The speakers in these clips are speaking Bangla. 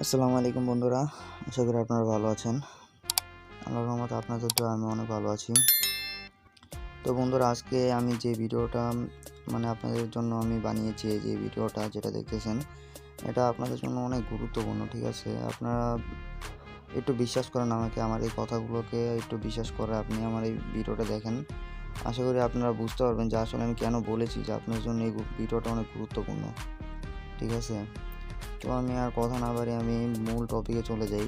আসসালামু আলাইকুম বন্ধুরা, আশা করি আপনারা ভালো আছেন। আল্লাহর রহমতে আপনাদের দোয়ায় আমি অনেক ভালো আছি। তো বন্ধুরা, আজকে আমি যে ভিডিওটা আপনাদের জন্য আমি বানিয়েছি, এই যে ভিডিওটা যেটা দেখতেছেন, এটা আপনাদের জন্য অনেক গুরুত্বপূর্ণ। ঠিক আছে, আপনারা একটু বিশ্বাস করেন আমাকে, আমার এই কথাগুলোকে একটু বিশ্বাস করে আপনি আমার এই ভিডিওটা দেখেন। আশা করি আপনারা বুঝতে পারবেন যে আসলে আমি কেন বলেছি যে আপনার জন্য এই ভিডিওটা অনেক গুরুত্বপূর্ণ। ঠিক আছে, তো আমি আর কথা না বাড়িয়ে আমি মূল টপিকে চলে যাই।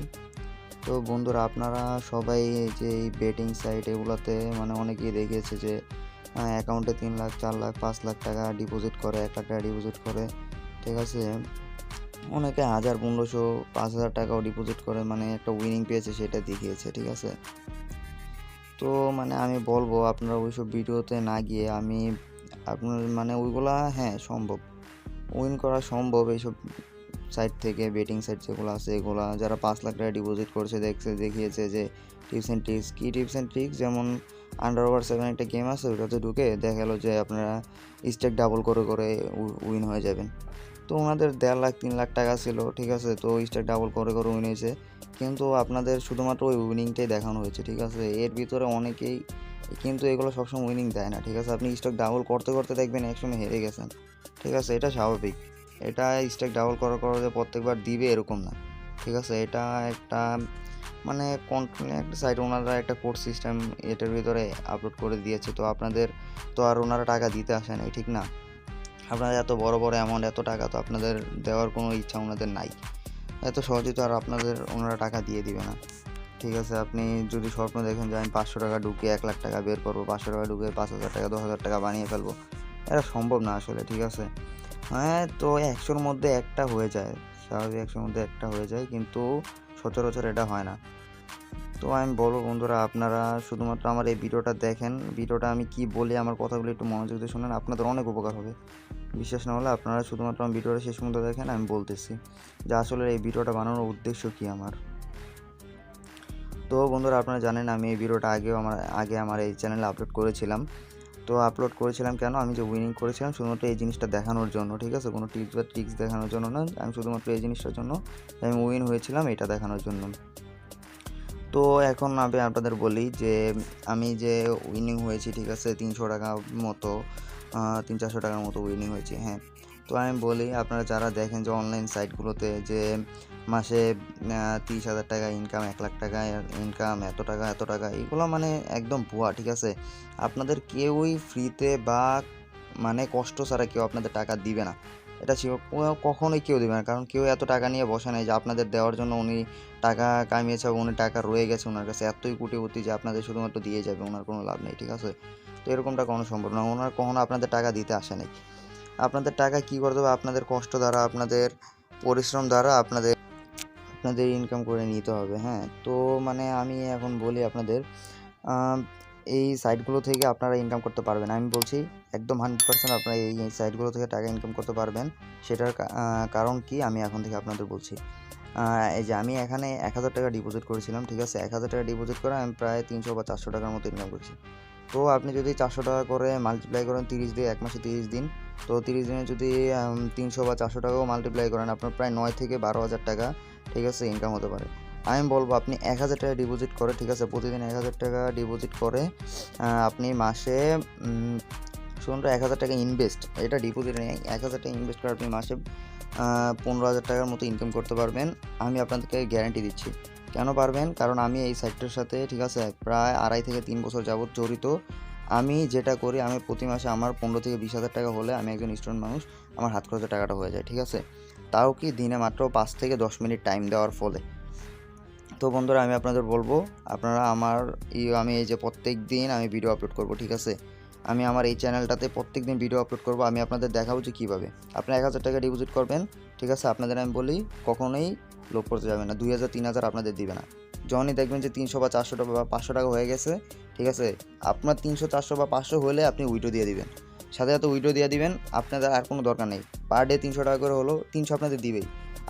তো বন্ধুরা, আপনারা সবাই এই যে এই বেটিং সাইট এগুলোতে অনেকেই দেখিয়েছে যে অ্যাকাউন্টে 3 লাখ 4 লাখ 5 লাখ টাকা ডিপোজিট করে, 1 লাখ টাকা ডিপোজিট করে। ঠিক আছে, অনেকে 1000 1500 5000 টাকাও ডিপোজিট করে একটা উইনিং পেয়েছে সেটা দেখিয়েছে। ঠিক আছে, তো আমি বলবো আপনারা ওইসব ভিডিওতে না গিয়ে আমি আপনার ওইগুলা, হ্যাঁ সম্ভব, উইন করা সম্ভব এইসব সাইট থেকে। বেটিং সাইট যেগুলো আছে এগুলা যারা 5 লাখ টাকা ডিপোজিট করছে দেখিয়েছে যে টিপস অ্যান্ড ট্রিক্স, যেমন আন্ডার ওভার 7 একটা গেম আছে, ওটাতে ঢুকে দেখা গেলো যে আপনারা স্টেক ডাবল করে করে উইন হয়ে যাবেন। তো ওনাদের 1.5 লাখ 3 লাখ টাকা ছিল। ঠিক আছে, তো স্টেক ডাবল করে করে উইন হয়েছে, কিন্তু আপনাদের শুধুমাত্র ওই উইনিংটাই দেখানো হয়েছে। ঠিক আছে, এর ভিতরে অনেকেই কিন্তু এগুলো সবসময় উইনিং দেয় না। ঠিক আছে, আপনি স্টক ডাবল করতে করতে দেখবেন একসময় হেরে গেছেন। ঠিক আছে, এটা স্বাভাবিক। এটা স্টক ডাবল করার যে প্রত্যেকবার দিবে এরকম না। ঠিক আছে, এটা একটা কন্ট্রোল একটা সাইট, ওনারা একটা কোড সিস্টেম এটার ভিতরে আপলোড করে দিয়েছে। তো আপনাদের তো আর ওনারা টাকা দিতে আসে নাই, ঠিক না? আপনাদের এত বড় বড় অ্যামাউন্ট, এত টাকা তো আপনাদের দেওয়ার কোনো ইচ্ছা ওনাদের নাই। এত সহজে তো আর ওনারা টাকা দিয়ে দিবে না। ঠিক আছে, আপনি যদি স্বপ্ন দেখেন যে আমি 500 টাকা ঢুকিয়ে 1 লাখ টাকা বের করবো, 500 টাকা ঢুকিয়ে 5000 টাকা 10,000 টাকা বানিয়ে ফেলবো, এটা সম্ভব না আসলে। ঠিক আছে, হ্যাঁ, তো 100-র মধ্যে একটা হয়ে যায়, স্বাভাবিক, 100-র মধ্যে একটা হয়ে যায়, কিন্তু সচরাচর এটা হয় না। তো আমি বলবো বন্ধুরা, আপনারা শুধুমাত্র আমার এই ভিডিওটা দেখেন, ভিডিওটা আমি কি বলি, আমার কথাগুলো একটু মনোযোগ দিয়ে শুনেন, আপনাদের অনেক উপকার হবে। বিশ্বাস না হলে আপনারা শুধুমাত্র আমার ভিডিওটা শেষ পর্যন্ত দেখেন, আমি বলতেছি যে আসলে এই ভিডিওটা বানানোর উদ্দেশ্য কী আমার। তো বন্ধুরা, আপনারা জানেন আমি এই ভিডিওটা আগে আমার এই চ্যানেলে আপলোড করেছিলাম। তো আপলোড করেছিলাম কেন? আমি যে উইনিং করেছিলাম শুধুমাত্র এই জিনিসটা দেখানোর জন্য। ঠিক আছে, কোনো টিপস বা ট্রিক্স দেখানোর জন্য না, আমি শুধুমাত্র এই জিনিসটার জন্য আমি উইন হয়েছিলাম, এটা দেখানোর জন্য। তো এখন আমি আপনাদের বলি যে আমি যে উইনিং হয়েছি, ঠিক আছে, 300 টাকা মতো, 300-400 টাকার মতো উইনিং হয়েছে। হ্যাঁ, তো আমি বলি, আপনারা যারা দেখেন যে অনলাইন সাইটগুলোতে যে মাসে 30,000 টাকা ইনকাম, 1 লাখ টাকা ইনকাম, এত টাকা, এগুলো একদম ভুয়া। ঠিক আছে, আপনাদের কেউই ফ্রিতে বা কষ্ট ছাড়া কেউ আপনাদের টাকা দিবে না, এটা কখনোই কেউ দেবে না। কারণ কেউ এত টাকা নিয়ে বসে নাই যে আপনাদের দেওয়ার জন্য উনি টাকা কামিয়েছে, উনি টাকা রয়ে গেছে ওনার কাছে, এতই কোটিপতি যে আপনাদের শুধুমাত্র দিয়ে যাবে, ওনার কোনো লাভ নেই। ঠিক আছে, তো এরকমটা কখনো সম্ভব না, ওনার কখনো আপনাদের টাকা দিতে আসে নাই। আপনাদের টাকা কী করতে হবে? আপনাদের কষ্ট দ্বারা, আপনাদের পরিশ্রম দ্বারা আপনাদের ইনকাম করে নিতে হবে। হ্যাঁ, তো আমি এখন বলি আপনাদের, এই সাইটগুলো থেকে আপনারা ইনকাম করতে পারবেন। আমি বলছি একদম 100% আপনারা এই সাইটগুলো থেকে টাকা ইনকাম করতে পারবেন। সেটার কারণ কি আমি এখন থেকে আপনাদের বলছি। এই যে আমি এখানে 1000 টাকা ডিপোজিট করেছিলাম। ঠিক আছে, 1000 টাকা ডিপোজিট করে আমি প্রায় 300 বা 400 টাকার মতো ইনকাম করেছি। তো আপনি যদি 400 টাকা করে মাল্টিপ্লাই করেন 30 দিয়ে, 1 মাসে 30 দিন, তো 30 দিনে যদি 300 বা 400 টাকাও মাল্টিপ্লাই করেন, আপনার প্রায় 9 থেকে 12,000 টাকা, ঠিক আছে, ইনকাম হতে পারে। আমি বলবো আপনি 1000 টাকা ডিপোজিট করে, ঠিক আছে, প্রতিদিন 1000 টাকা ডিপোজিট করে আপনি মাসে শুধুমাত্র 1000 টাকা ইনভেস্ট, এটা ডিপোজিট নেই, 1000 টাকা ইনভেস্ট করে আপনি মাসে 15,000 টাকার মতো ইনকাম করতে পারবেন। আমি আপনাদেরকে গ্যারান্টি দিচ্ছি। কেন পারবেন? কারণ আমি এই সাইটটার সাথে, ঠিক আছে, প্রায় 2.5 থেকে 3 বছর যাবত জড়িত। আমি যেটা করি, আমি প্রতি মাসে আমার 15 থেকে 20,000 টাকা হলে, আমি একজন স্টুডেন্ট মানুষ, আমার হাত খরচের টাকাটা হয়ে যায়। ঠিক আছে, তাও কি দিনে মাত্র 5 থেকে 10 মিনিট টাইম দেওয়ার ফলে। তো বন্ধুরা, আমি আপনাদের বলবো, আপনারা আমি এই যে প্রত্যেক দিন আমি ভিডিও আপলোড করব। ঠিক আছে, আমি আমার এই চ্যানেলটাতে প্রত্যেক দিন ভিডিও আপলোড করব। আমি আপনাদের দেখাবো যে কীভাবে আপনারা 1000 টাকা ডিপোজিট করবেন। ঠিক আছে, আপনাদের আমি বলি কখনোই লোভ করতে যাবে না, 2000 3000 আপনাদের দিবে না। যখনই দেখবেন যে 300 বা 400 টাকা বা 500 টাকা হয়ে গেছে, ঠিক আছে, আপনার 300 400 বা 500 হলে আপনি উইড্রো দিয়ে দিবেন, সাথে সাথে উইড্রো দিয়ে দিবেন। আপনাদের আর কোনো দরকার নেই, পার ডে 300 টাকা করে হলো, 300 আপনাদের দিবেই।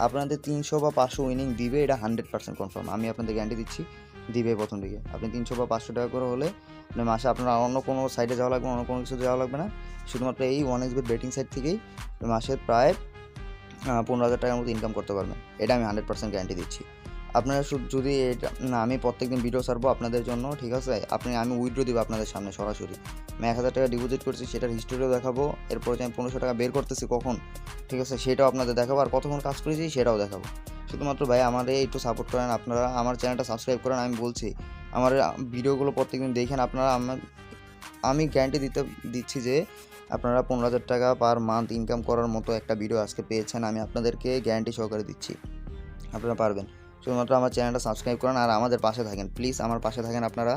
আপনাদের 300 বা 500 উইনিং দিবে, এটা 100% কনফার্ম, আমি আপনাদের গ্যারান্টি দিচ্ছি, দিবে প্রথম দিকে। আপনি 300 বা 500 টাকা করে হলে মাসে আপনার অন্য কোনো সাইটে যাওয়া লাগবে না, অন্য কোনো কিছু যাওয়া লাগবে না, শুধুমাত্র এই 1xBet বেটিং সাইট থেকেই মাসে প্রায় 15,000 টাকার মতো ইনকাম করতে পারবেন। এটা আমি 100% গ্যারান্টি দিচ্ছি। আপনারা যদি এটা না, আমি প্রত্যেকদিন ভিডিও ছাড়বো আপনাদের জন্য, ঠিক আছে? আমি উইথড্র দিব আপনাদের সামনে সরাসরি। আমি 1,000 টাকা ডিপোজিট করছি, সেটার হিস্ট্রিও দেখাবো। এরপরে যে আমি 1500 টাকা বের করতেছি কখন, ঠিক আছে? সেটাও আপনাদের দেখাবো, আর কতক্ষণ কাজ করেছি সেটাও দেখাবো। শুধুমাত্র ভাই আমারে একটু সাপোর্ট করেন, আপনারা আমার চ্যানেলটা সাবস্ক্রাইব করেন। আমি বলছি আমার ভিডিওগুলো প্রত্যেকদিন দেখেন আপনারা। আমি গ্যারান্টি দিচ্ছি যে আপনারা 15,000 টাকা পার মান্থ ইনকাম করার মতো একটা ভিডিও আজকে পেয়েছেন। আমি আপনাদেরকে গ্যারান্টি সহকারে দিচ্ছি আপনারা পারবেন। শুধুমাত্র আমার চ্যানেলটা সাবস্ক্রাইব করেন আর আমাদের পাশে থাকেন। প্লিজ আমার পাশে থাকেন আপনারা,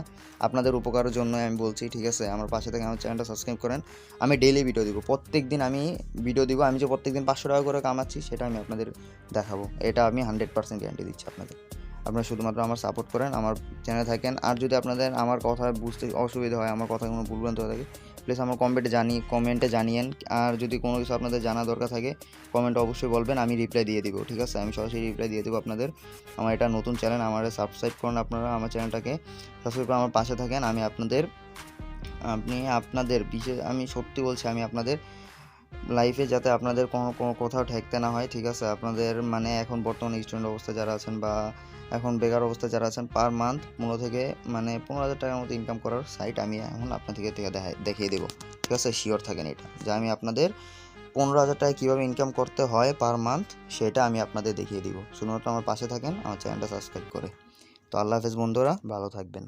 আপনাদের উপকারের জন্যই আমি বলছি, ঠিক আছে? আমার পাশে থাকেন, আমার চ্যানেলটা সাবস্ক্রাইব করেন। আমি ডেইলি ভিডিও দিব, প্রত্যেকদিন আমি ভিডিও দিব। আমি যে প্রত্যেকদিন 500 টাকা করে কামাচ্ছি সেটা আমি আপনাদের দেখাবো। এটা আমি 100% গ্যারান্টি দিচ্ছি আপনাদের। আপনারা শুধুমাত্র আমার সাপোর্ট করেন, আমার চ্যানেলে থাকেন। আর যদি আপনাদের আমার কথা বুঝতে অসুবিধা হয়, আমার কথা কোনো ভুলভ্রান্তি হয়ে থাকে, প্লিজ আমার কমেন্টে জানিয়েন। আর যদি কোনো কিছু আপনাদের জানা দরকার থাকে কমেন্টে অবশ্যই বলবেন, আমি রিপ্লাই দিয়ে দিব, ঠিক আছে? আমি সরাসরি রিপ্লাই দিয়ে দেবো আপনাদের। আমার এটা নতুন চ্যানেল, আমার সাবস্ক্রাইব করুন আপনারা, আমার চ্যানেলটাকে সাবস্ক্রাইব করে আমার পাশে থাকেন। আপনাদের বিশেষ আমি সত্যি বলছি, আমি আপনাদের লাইফে যাতে আপনাদের কোনো কোথাও ঠেকতে না হয়, ঠিক আছে? আপনাদের মানে এখন বর্তমানে স্টুডেন্ট অবস্থায় যারা আছেন বা এখন বেকার অবস্থায় যারা আছেন, পার মান্থ 15,000 টাকার মতো ইনকাম করার সাইট আমি এখন আপনাদের থেকে দেখিয়ে দেবো, ঠিক আছে? শিওর থাকেন এটা, যে আমি আপনাদের 15,000 টাকা কীভাবে ইনকাম করতে হয় পার মান্থ সেটা আমি আপনাদের দেখিয়ে দিব। শুধুমাত্র আমার পাশে থাকেন, আমার চ্যানেলটা সাবস্ক্রাইব করে। তো আল্লাহ হাফেজ বন্ধুরা, ভালো থাকবেন।